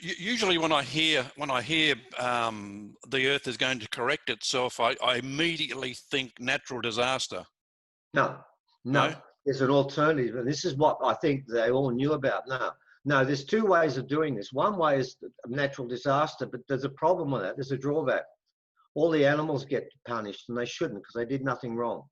Usually when I hear the Earth is going to correct itself, I immediately think natural disaster. No, No? there's an alternative, and this is what I think they all knew about. No, there's two ways of doing this. One way is a natural disaster, but there's a problem with that. There's a drawback. All the animals get punished, and they shouldn't, because they did nothing wrong.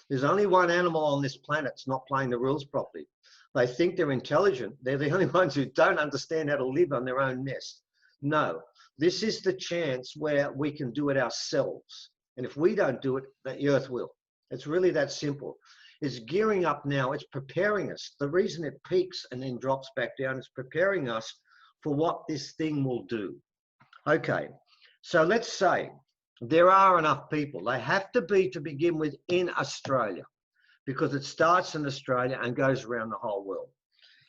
There's only one animal on this planet that's not playing the rules properly. They think they're intelligent. They're the only ones who don't understand how to live on their own nest. No, this is the chance where we can do it ourselves. And if we don't do it, the Earth will. It's really that simple. It's gearing up now. It's preparing us. The reason it peaks and then drops back down is preparing us for what this thing will do. Okay, so let's say there are enough people. They have to be, to begin with, in Australia, because it starts in Australia and goes around the whole world.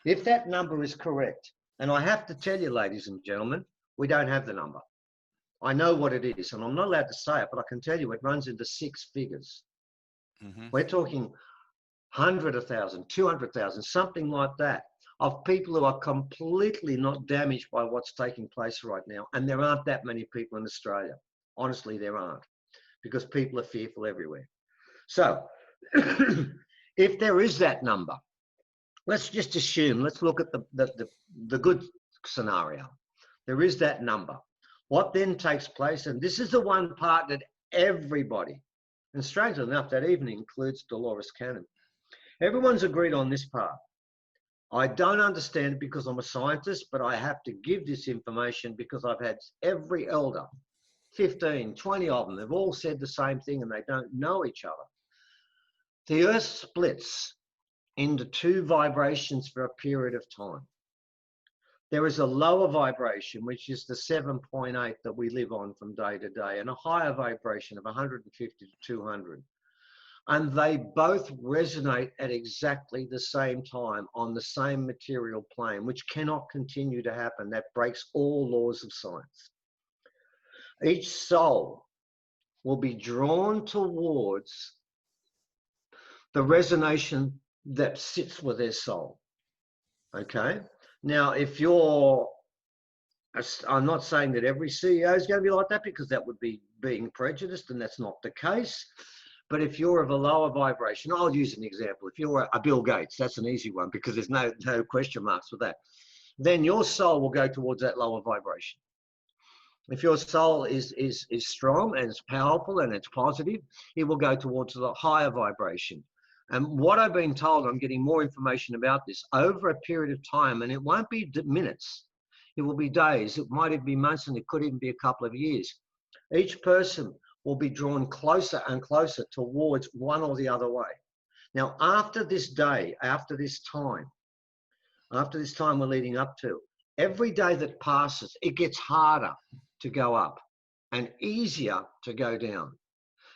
If that number is correct, and I have to tell you, ladies and gentlemen, we don't have the number. I know what it is, and I'm not allowed to say it, but I can tell you it runs into 6 figures. We're talking 100,000, 200,000, something like that, of people who are completely not damaged by what's taking place right now. And there aren't that many people in Australia. Honestly, there aren't, because people are fearful everywhere. So if there is that number, let's just assume, let's look at the good scenario. There is that number. What then takes place, and this is the one part that everybody, and strangely enough, that even includes Dolores Cannon, everyone's agreed on this part. I don't understand it because I'm a scientist, but I have to give this information because I've had every elder, 15, 20 of them, they've all said the same thing and they don't know each other. The Earth splits into 2 vibrations for a period of time. There is a lower vibration, which is the 7.8 that we live on from day to day, and a higher vibration of 150 to 200. And they both resonate at exactly the same time on the same material plane, which cannot continue to happen. That breaks all laws of science. Each soul will be drawn towards the resonation that sits with their soul. Okay? Now, if you're, I'm not saying that every CEO is going to be like that, because that would be being prejudiced, and that's not the case. But if you're of a lower vibration, I'll use an example. If you're a Bill Gates, that's an easy one because there's no question marks with that. Then your soul will go towards that lower vibration. If your soul is strong and it's powerful and it's positive, it will go towards the higher vibration. And what I've been told, I'm getting more information about this over a period of time, and it won't be minutes. It will be days. It might even be months, and it could even be a couple of years. Each person will be drawn closer and closer towards one or the other way. Now, after this day, after this time we're leading up to, every day that passes, it gets harder to go up and easier to go down.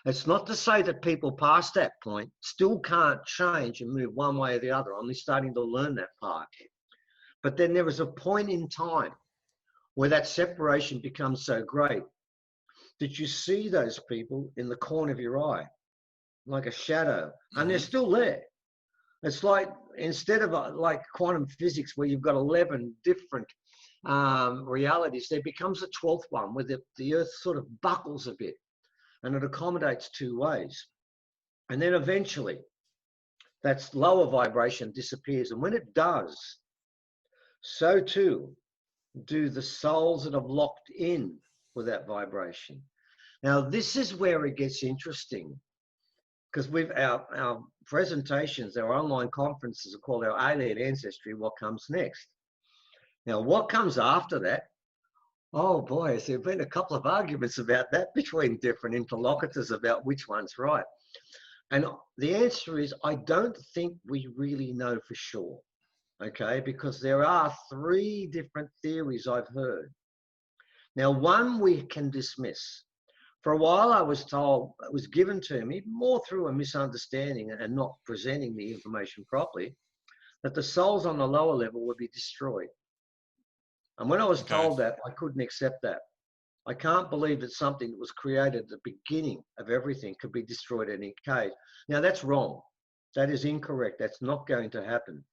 It's not to say that people past that point still can't change and move one way or the other. I'm only starting to learn that part. But then there is a point in time where that separation becomes so great that you see those people in the corner of your eye, like a shadow, and they're still there. It's like, instead of like quantum physics where you've got 11 different realities, there becomes a 12th one where the Earth sort of buckles a bit and it accommodates 2 ways. And then eventually that lower vibration disappears. And when it does, so too do the souls that have locked in with that vibration. Now, this is where it gets interesting, because our presentations, our online conferences are called our Alien Ancestry, What Comes Next. Now, what comes after that? Oh boy, there have been a couple of arguments about that between different interlocutors about which one's right. And the answer is, I don't think we really know for sure, okay? Because there are 3 different theories I've heard. Now, one we can dismiss. For a while, I was told, it was given to me more through a misunderstanding and not presenting the information properly, that the souls on the lower level would be destroyed. And when I was told that, I couldn't accept that. I can't believe that something that was created at the beginning of everything could be destroyed in any case. Now, that's wrong. That is incorrect. That's not going to happen.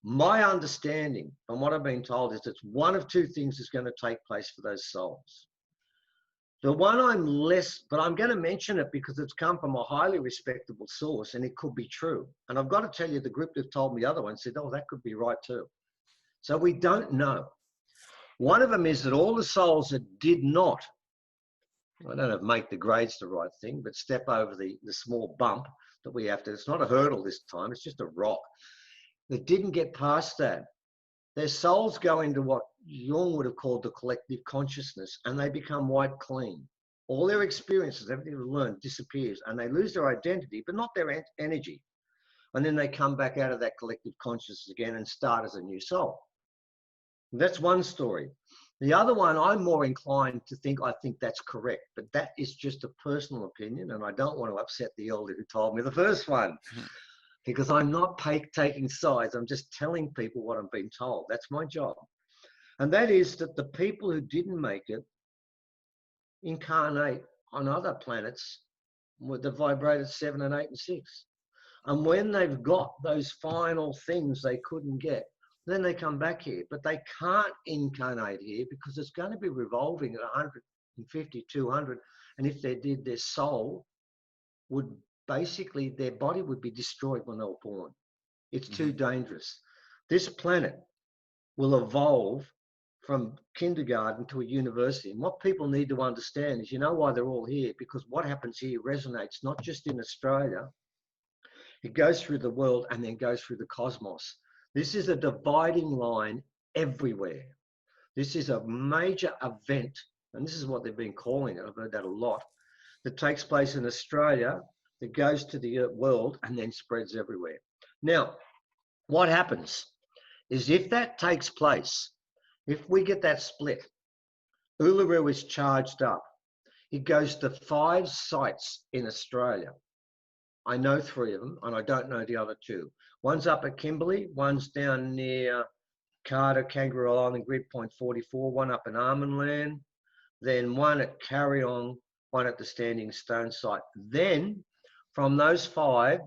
My understanding and what I've been told is it's one of two things is going to take place for those souls. The one I'm less, but I'm going to mention it because it's come from a highly respectable source and it could be true. And I've got to tell you, the group that told me the other one said, oh, that could be right too. So we don't know. One of them is that all the souls that did not, I don't know if make the grades the right thing, but step over the small bump that we have to, it's not a hurdle this time, it's just a rock, that didn't get past that. Their souls go into what Jung would have called the collective consciousness, and they become white clean. All their experiences, everything they've learned disappears, and they lose their identity, but not their energy. And then they come back out of that collective consciousness again and start as a new soul. That's one story. The other one, I'm more inclined to think, I think that's correct, but that is just a personal opinion, and I don't want to upset the elder who told me the first one. Because I'm not taking sides. I'm just telling people what I'm being told. That's my job. And that is that the people who didn't make it incarnate on other planets with the vibrated 7 and 8 and 6. And when they've got those final things they couldn't get, then they come back here. But they can't incarnate here because it's going to be revolving at 150, 200. And if they did, their soul would basically, their body would be destroyed when they were born. It's too dangerous. This planet will evolve from kindergarten to a university. And what people need to understand is, you know why they're all here? Because what happens here resonates not just in Australia, it goes through the world and then goes through the cosmos. This is a dividing line everywhere. This is a major event, and this is what they've been calling it, I've heard that a lot, that takes place in Australia, that goes to the world and then spreads everywhere. Now, what happens is if that takes place, if we get that split, Uluru is charged up. It goes to 5 sites in Australia. I know 3 of them, and I don't know the other 2. One's up at Kimberley, one's down near Carter, Kangaroo Island, Grid Point 44, one up in Armandland, then one at Carryong, one at the Standing Stone site. Then, from those 5,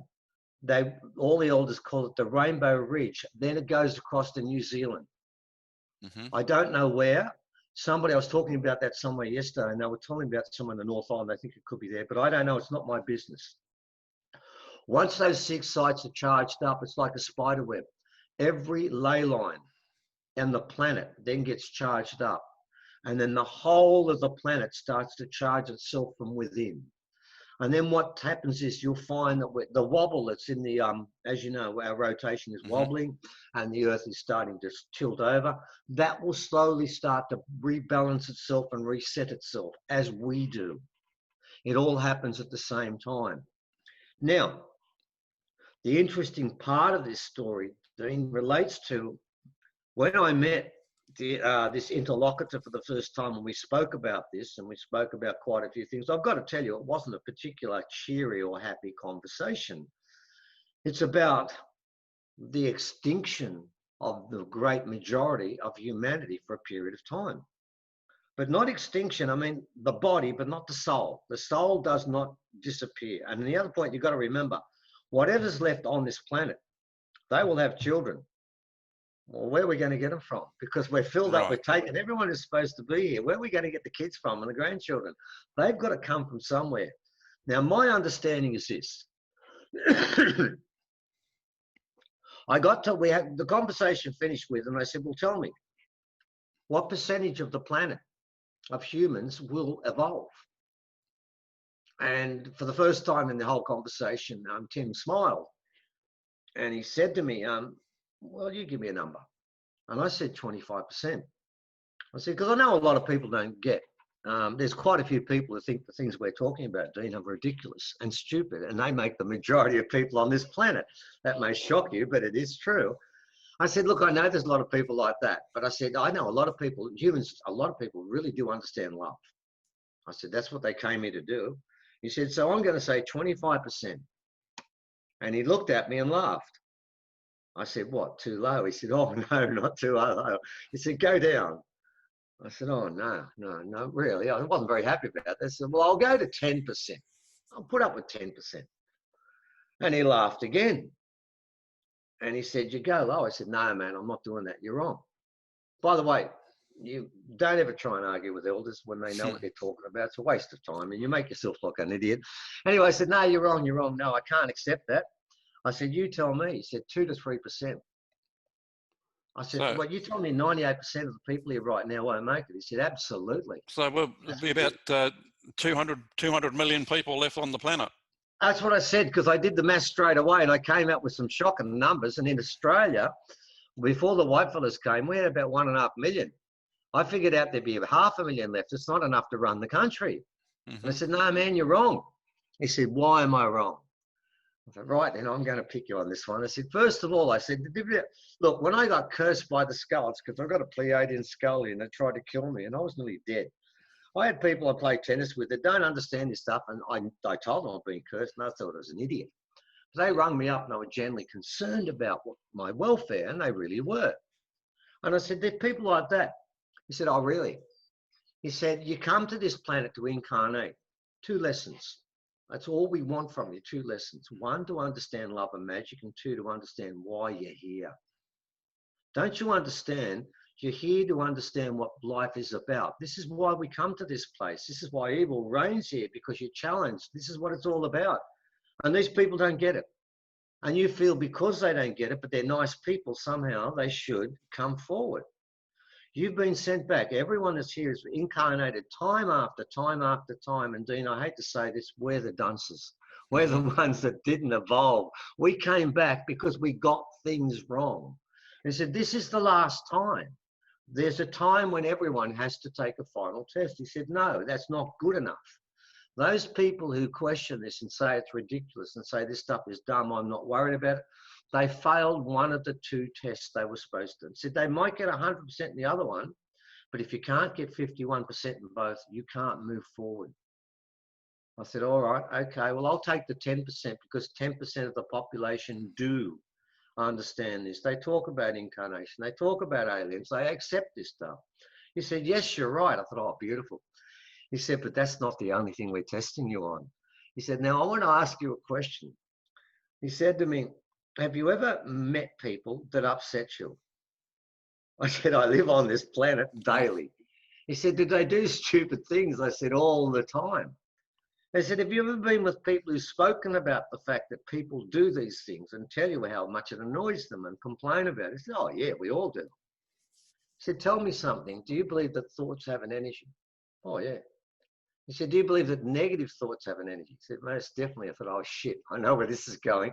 all the elders call it the Rainbow Ridge. Then it goes across to New Zealand. I don't know where. I was talking about that somewhere yesterday, and they were telling me about somewhere in the North Island. I think it could be there, but I don't know. It's not my business. Once those 6 sites are charged up, it's like a spider web. Every ley line on the planet then gets charged up. And then the whole of the planet starts to charge itself from within. And then what happens is you'll find that the wobble that's in the, as you know, our rotation is wobbling and the Earth is starting to tilt over. That will slowly start to rebalance itself and reset itself as we do. It all happens at the same time. Now, the interesting part of this story, Dean, relates to when I met this interlocutor for the first time when we spoke about this, and we spoke about quite a few things. I've got to tell you, it wasn't a particular cheery or happy conversation. It's about the extinction of the great majority of humanity for a period of time. But not extinction, I mean the body, but not the soul. The soul does not disappear. And the other point you've got to remember, whatever's left on this planet, they will have children. Well, where are we going to get them from? Because we're filled up, we're taking, everyone is supposed to be here. Where are we going to get the kids from and the grandchildren? They've got to come from somewhere. Now, my understanding is this. We had the conversation finished with, and I said, well, tell me, what percentage of the planet of humans will evolve? And for the first time in the whole conversation, Tim smiled. And he said to me, well, you give me a number. And I said 25%. I said, because I know a lot of people don't get. There's quite a few people who think the things we're talking about, Dean, are ridiculous and stupid, and they make the majority of people on this planet. That may shock you, but it is true. I said, look, I know there's a lot of people like that, but I said, I know a lot of people, humans, a lot of people really do understand love. I said, that's what they came here to do. He said, so I'm going to say 25%. And he looked at me and laughed. I said, what, too low? He said, oh, no, not too low. He said, go down. I said, oh, no, really. I wasn't very happy about that. I said, well, I'll go to 10%. I'll put up with 10%. And he laughed again. And he said, you go low. I said, no, man, I'm not doing that. You're wrong. By the way, you don't ever try and argue with elders when they know what they're talking about. It's a waste of time and you make yourself look like an idiot. Anyway, I said, no, you're wrong. You're wrong. No, I can't accept that. I said, you tell me. He said, 2 to 3%. I said, So, well, you tell me 98% of the people here right now won't make it. He said, absolutely. so we'll be about 200 million people left on the planet. That's what I said, because I did the math straight away and I came up with some shocking numbers. And in Australia, before the white fellas came, we had about 1.5 million. I figured out there'd be 500,000 left. It's not enough to run the country. And I said, no, man, you're wrong. He said, why am I wrong? I said, right, then I'm going to pick you on this one. I said, first of all, I said, look, when I got cursed by the skulls, because I've got a Pleiadian skull and they tried to kill me and I was nearly dead. I had people I play tennis with that don't understand this stuff. And I told them I'm being cursed and I thought I was an idiot. They rung me up and they were genuinely concerned about my welfare, and they really were. And I said, there's people like that. He said, oh, really? He said, you come to this planet to incarnate. 2 lessons. That's all we want from you, 2 lessons. 1, to understand love and magic, and 2, to understand why you're here. Don't you understand? You're here to understand what life is about. This is why we come to this place. This is why evil reigns here, because you're challenged. This is what it's all about. And these people don't get it. And you feel because they don't get it, but they're nice people, somehow they should come forward. You've been sent back. Everyone that's here is incarnated time after time after time. And Dean, I hate to say this, we're the dunces. We're the ones that didn't evolve. We came back because we got things wrong. And he said, this is the last time. There's a time when everyone has to take a final test. He said, no, that's not good enough. Those people who question this and say it's ridiculous and say this stuff is dumb, I'm not worried about it, they failed one of the 2 tests they were supposed to. Said they might get 100% in the other one, but if you can't get 51% in both, you can't move forward. I said, all right, okay, well, I'll take the 10% because 10% of the population do understand this. They talk about incarnation. They talk about aliens. They accept this stuff. He said, yes, you're right. I thought, oh, beautiful. He said, but that's not the only thing we're testing you on. He said, now I want to ask you a question. He said to me, have you ever met people that upset you? I said, I live on this planet daily. He said, did they do stupid things? I said, all the time. They said, have you ever been with people who've spoken about the fact that people do these things and tell you how much it annoys them and complain about it? He said, oh, yeah, we all do. He said, tell me something. Do you believe that thoughts have an energy? Oh, yeah. He said, do you believe that negative thoughts have an energy? He said, most definitely. I thought, oh, shit, I know where this is going.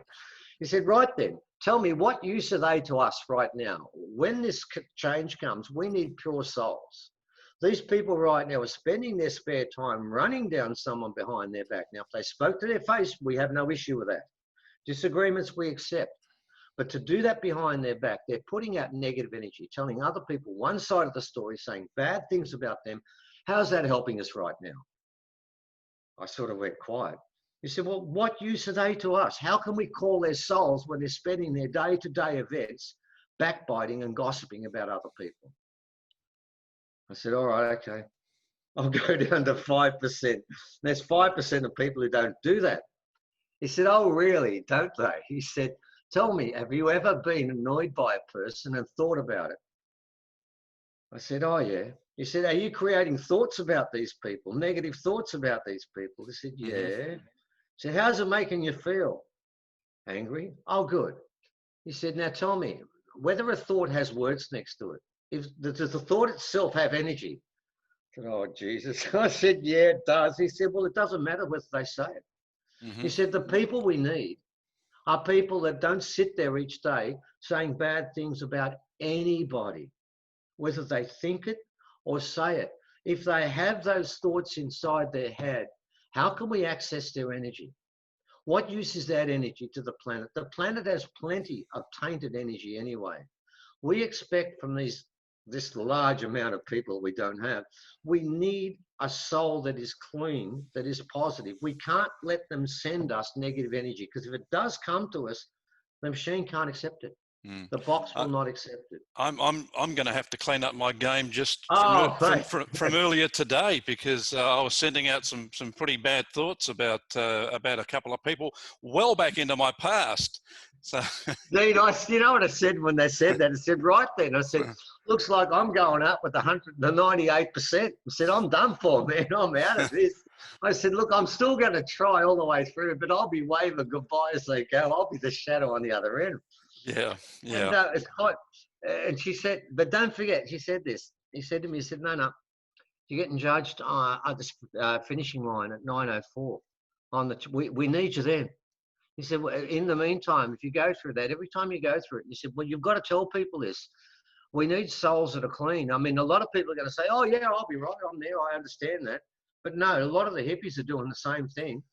He said, right then, tell me, what use are they to us right now? When this change comes, we need pure souls. These people right now are spending their spare time running down someone behind their back. Now, if they spoke to their face, we have no issue with that. Disagreements we accept. But to do that behind their back, they're putting out negative energy, telling other people one side of the story, saying bad things about them. How's that helping us right now? I sort of went quiet. He said, well, what use are they to us? How can we call their souls when they're spending their day-to-day events backbiting and gossiping about other people? I said, all right, okay. I'll go down to 5%. There's 5% of people who don't do that. He said, oh, really? Don't they? He said, tell me, have you ever been annoyed by a person and thought about it? I said, oh, yeah. He said, are you creating thoughts about these people, negative thoughts about these people? I said, yeah. He said, how's it making you feel? Angry? Oh, good. He said, now tell me, whether a thought has words next to it, does the thought itself have energy? I said, oh, Jesus. I said, yeah, it does. He said, well, it doesn't matter whether they say it. He said, the people we need are people that don't sit there each day saying bad things about anybody, whether they think it or say it. If they have those thoughts inside their head, how can we access their energy? What use is that energy to the planet? The planet has plenty of tainted energy anyway. We expect from this large amount of people we don't have, we need a soul that is clean, that is positive. We can't let them send us negative energy, because if it does come to us, the machine can't accept it. The box will not accept it. I'm going to have to clean up my game just from earlier today, because I was sending out some pretty bad thoughts about a couple of people well back into my past, So, Dean, you know what I said when they said that? I said, right then, I said, looks like I'm going up with the 98%. I said, I'm done for, man. I'm out of this. I said, look, I'm still going to try all the way through, but I'll be waving goodbye as they go. I'll be the shadow on the other end. yeah, And yeah. it's quite, and she said, but don't forget, she said this. He said to me, he said, no, you're getting judged at the finishing line at 9:04. We need you then. He said, well, in the meantime, if you go through that, every time you go through it, he said, well, you've got to tell people this. We need souls that are clean. I mean, a lot of people are going to say, oh, yeah, I'll be right. I'm there. I understand that. But no, a lot of the hippies are doing the same thing.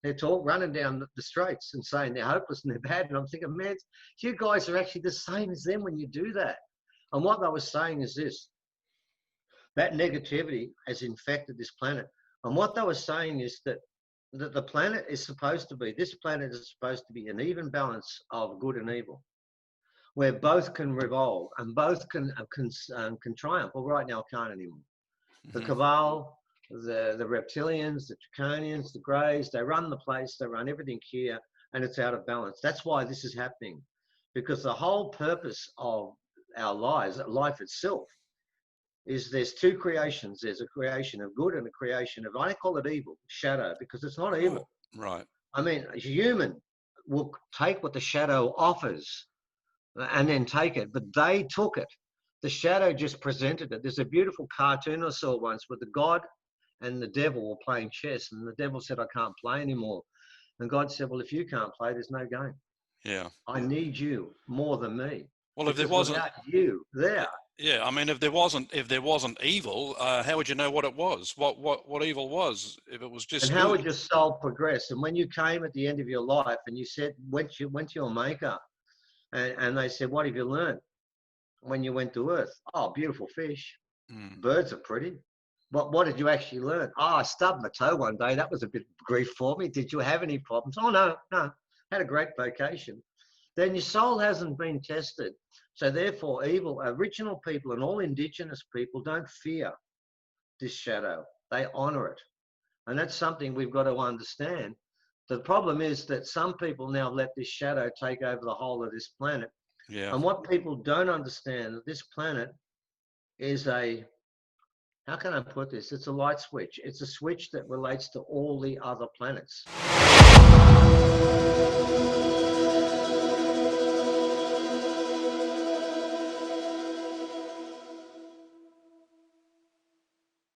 They're running down the streets and saying they're hopeless and they're bad. And I'm thinking, man, you guys are actually the same as them when you do that. And what they were saying is this, that negativity has infected this planet. And what they were saying is that the planet is supposed to be, this planet is supposed to be an even balance of good and evil, where both can revolve and both can triumph. Well, right now, I can't anymore. The cabal, the reptilians, the draconians, the greys, they run the place, they run everything here, and it's out of balance. That's why this is happening, because the whole purpose of our lives, life itself, is there's two creations. There's a creation of good and a creation of, I call it evil, shadow, because it's not evil. Oh, right. I mean, a human will take what the shadow offers and then take it, but they took it. The shadow just presented it. There's a beautiful cartoon I saw once where the God and the devil were playing chess, and the devil said, I can't play anymore. And God said, well, if you can't play, there's no game. Yeah. I need you more than me. Well, if there wasn't, without you there. yeah, I mean, if there wasn't evil, how would you know what it was? What evil was? If it was just and how good? would your soul progress? And when you came at the end of your life and you said, went to your maker, and they said, what have you learned when you went to Earth? Oh, beautiful fish. Birds are pretty. What did you actually learn? Oh, I stubbed my toe one day. That was a bit of grief for me. Did you have any problems? Oh, no. Had a great vacation. Then your soul hasn't been tested. So therefore, evil, original people and all indigenous people don't fear this shadow. They honor it. And that's something we've got to understand. The problem is that some people now let this shadow take over the whole of this planet. Yeah. And what people don't understand, this planet is how can I put this? It's a light switch. It's a switch that relates to all the other planets.